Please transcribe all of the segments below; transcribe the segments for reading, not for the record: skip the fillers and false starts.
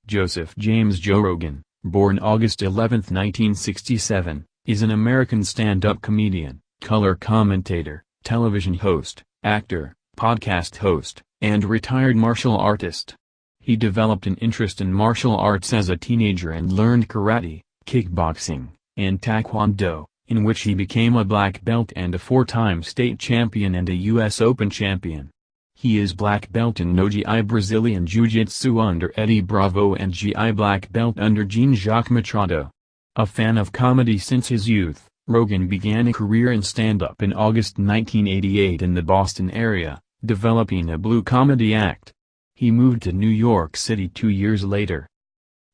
Joseph James Joe Rogan, born August 11, 1967, is an American stand-up comedian, color commentator, television host, actor, podcast host, and retired martial artist. He developed an interest in martial arts as a teenager and learned karate, kickboxing, and taekwondo, in which he became a black belt and a four-time state champion and a U.S. Open champion. He is black belt in no-gi Brazilian jiu-jitsu under Eddie Bravo and gi black belt under Jean Jacques Machado. A fan of comedy since his youth, Rogan began a career in stand-up in August 1988 in the Boston area, developing a blue comedy act. He moved to New York City 2 years later.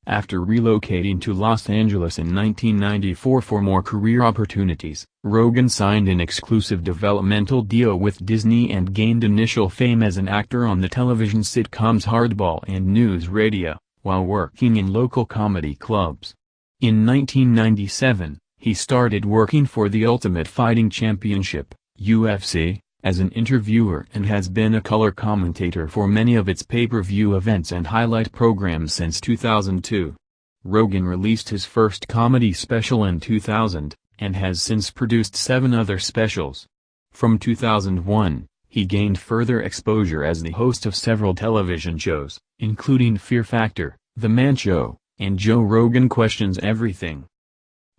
After relocating to Los Angeles in 1994 for more career opportunities, Rogan signed an exclusive developmental deal with Disney and gained initial fame as an actor on the television sitcoms Hardball and NewsRadio, while working in local comedy clubs. In 1997, he started working for the Ultimate Fighting Championship, UFC, as an interviewer and has been a color commentator for many of its pay-per-view events and highlight programs since 2002. Rogan released his first comedy special in 2000, and has since produced 7 other specials. From 2001, he gained further exposure as the host of several television shows, including Fear Factor, The Man Show, and Joe Rogan Questions Everything.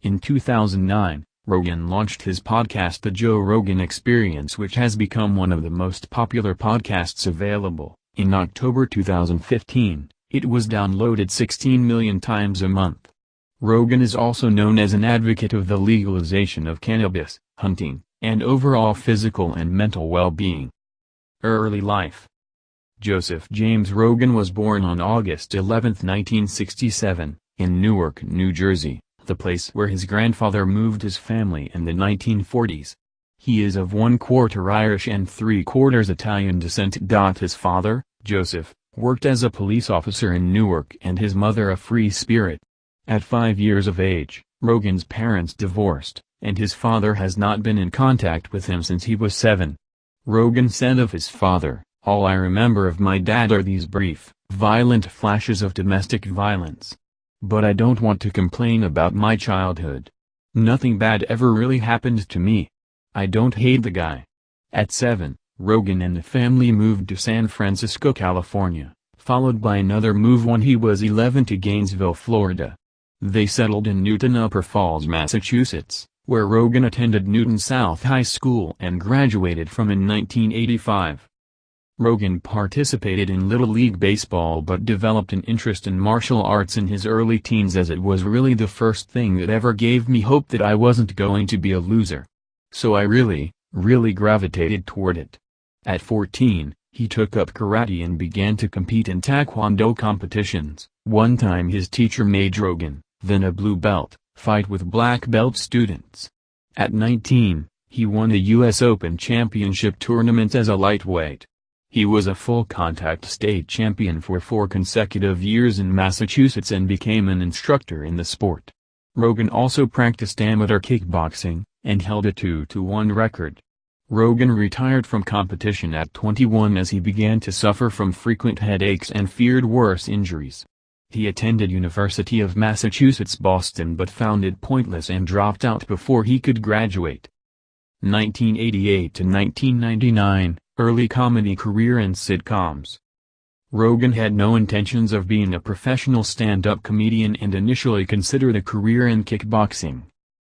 In 2009, Rogan launched his podcast The Joe Rogan Experience, which has become one of the most popular podcasts available. In October 2015, it was downloaded 16 million times a month. Rogan is also known as an advocate of the legalization of cannabis, hunting, and overall physical and mental well-being. Early life. Joseph James Rogan was born on August 11, 1967, in Newark, New Jersey, the place where his grandfather moved his family in the 1940s. He is of 1/4 Irish and 3/4 Italian descent. His father, Joseph, worked as a police officer in Newark and his mother a free spirit. At 5 years of age, Rogan's parents divorced, and his father has not been in contact with him since he was 7. Rogan said of his father, "All I remember of my dad are these brief, violent flashes of domestic violence. But I don't want to complain about my childhood. Nothing bad ever really happened to me. I don't hate the guy." At 7, Rogan and the family moved to San Francisco, California, followed by another move when he was 11 to Gainesville, Florida. They settled in Newton Upper Falls, Massachusetts, where Rogan attended Newton South High School and graduated from in 1985. Rogan participated in Little League Baseball but developed an interest in martial arts in his early teens, as it was really the first thing that ever gave me hope that I wasn't going to be a loser. So I really gravitated toward it. At 14, he took up karate and began to compete in taekwondo competitions. One time his teacher made Rogan, then a blue belt, fight with black belt students. At 19, he won a U.S. Open championship tournament as a lightweight. He was a full-contact state champion for 4 consecutive years in Massachusetts and became an instructor in the sport. Rogan also practiced amateur kickboxing, and held a 2-1 record. Rogan retired from competition at 21 as he began to suffer from frequent headaches and feared worse injuries. He attended University of Massachusetts Boston but found it pointless and dropped out before he could graduate. 1988 to 1999. Early comedy career in sitcoms. Rogan had no intentions of being a professional stand-up comedian and initially considered a career in kickboxing.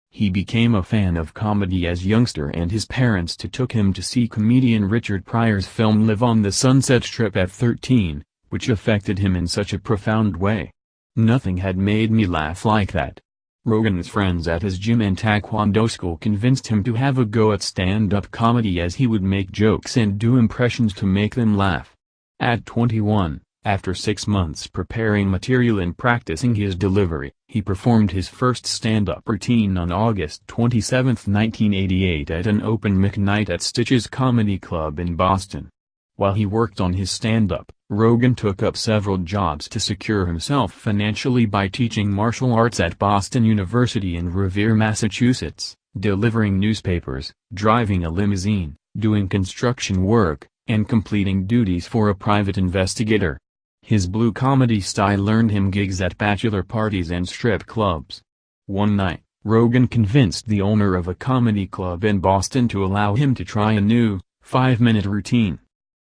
He became a fan of comedy as youngster and his parents took him to see comedian Richard Pryor's film Live on the Sunset Strip at 13, which affected him in such a profound way. "Nothing had made me laugh like that." Rogan's friends at his gym and taekwondo school convinced him to have a go at stand-up comedy, as he would make jokes and do impressions to make them laugh. At 21, after 6 months preparing material and practicing his delivery, he performed his first stand-up routine on August 27, 1988 at an open mic night at Stitch's Comedy Club in Boston. While he worked on his stand-up, Rogan took up several jobs to secure himself financially by teaching martial arts at Boston University in Revere, Massachusetts, delivering newspapers, driving a limousine, doing construction work, and completing duties for a private investigator. His blue comedy style earned him gigs at bachelor parties and strip clubs. One night, Rogan convinced the owner of a comedy club in Boston to allow him to try a new, 5-minute routine.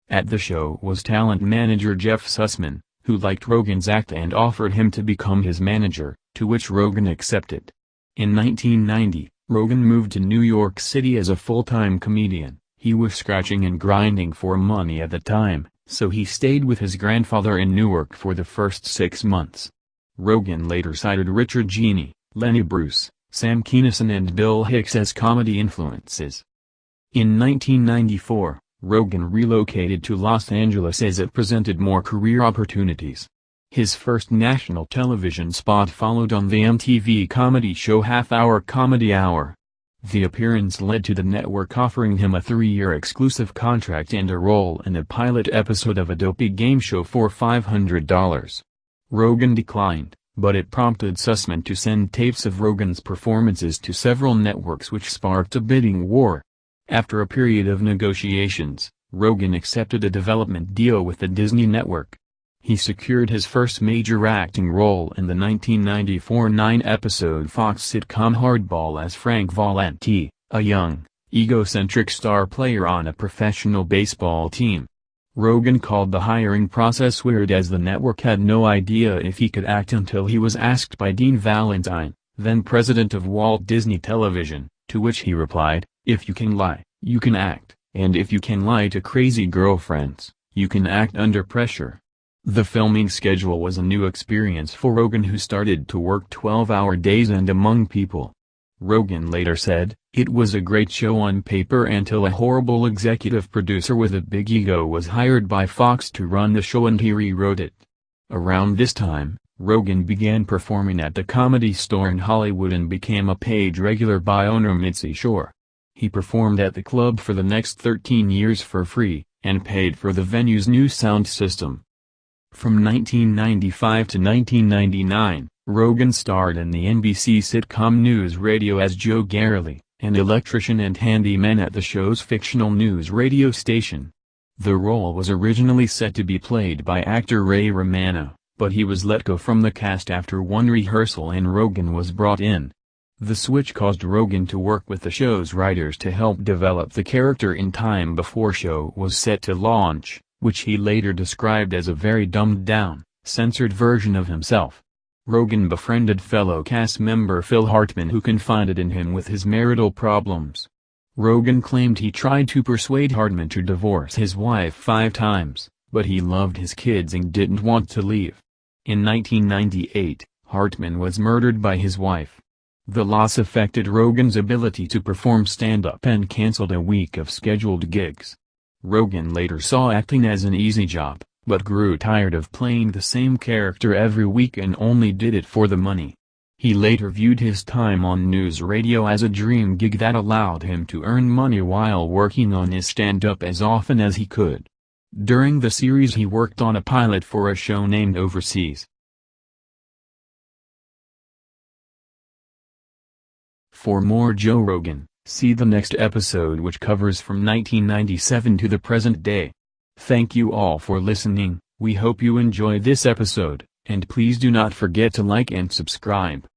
At the show was talent manager Jeff Sussman, who liked Rogan's act and offered him to become his manager, to which Rogan accepted. In 1990, Rogan moved to New York City as a full-time comedian. He was scratching and grinding for money at the time, so he stayed with his grandfather in Newark for the first 6 months. Rogan later cited Richard Gere, Lenny Bruce, Sam Kinison and Bill Hicks as comedy influences. In 1994, Rogan relocated to Los Angeles as it presented more career opportunities. His first national television spot followed on the MTV comedy show Half Hour Comedy Hour. The appearance led to the network offering him a 3-year exclusive contract and a role in a pilot episode of a dopey game show for $500. Rogan declined, but it prompted Sussman to send tapes of Rogan's performances to several networks, which sparked a bidding war. After a period of negotiations, Rogan accepted a development deal with the Disney Network. He secured his first major acting role in the 1994 9-episode Fox sitcom Hardball as Frank Valenti, a young, egocentric star player on a professional baseball team. Rogan called the hiring process weird, as the network had no idea if he could act until he was asked by Dean Valentine, then president of Walt Disney Television, to which he replied, "If you can lie, you can act, and if you can lie to crazy girlfriends, you can act under pressure." The filming schedule was a new experience for Rogan, who started to work 12-hour days and among people. Rogan later said, "It was a great show on paper until a horrible executive producer with a big ego was hired by Fox to run the show and he rewrote it." Around this time, Rogan began performing at the Comedy Store in Hollywood and became a paid regular by owner Mitzi Shore. He performed at the club for the next 13 years for free, and paid for the venue's new sound system. From 1995 to 1999, Rogan starred in the NBC sitcom NewsRadio as Joe Garreley, an electrician and handyman at the show's fictional news radio station. The role was originally set to be played by actor Ray Romano, but he was let go from the cast after one rehearsal and Rogan was brought in. The switch caused Rogan to work with the show's writers to help develop the character in time before show was set to launch, which he later described as a very dumbed-down, censored version of himself. Rogan befriended fellow cast member Phil Hartman, who confided in him with his marital problems. Rogan claimed he tried to persuade Hartman to divorce his wife 5 times, but he loved his kids and didn't want to leave. In 1998, Hartman was murdered by his wife. The loss affected Rogan's ability to perform stand-up and canceled a week of scheduled gigs. Rogan later saw acting as an easy job, but grew tired of playing the same character every week and only did it for the money. He later viewed his time on NewsRadio as a dream gig that allowed him to earn money while working on his stand-up as often as he could. During the series he worked on a pilot for a show named Overseas. For more Joe Rogan, see the next episode, which covers from 1997 to the present day. Thank you all for listening. We hope you enjoyed this episode, and please do not forget to like and subscribe.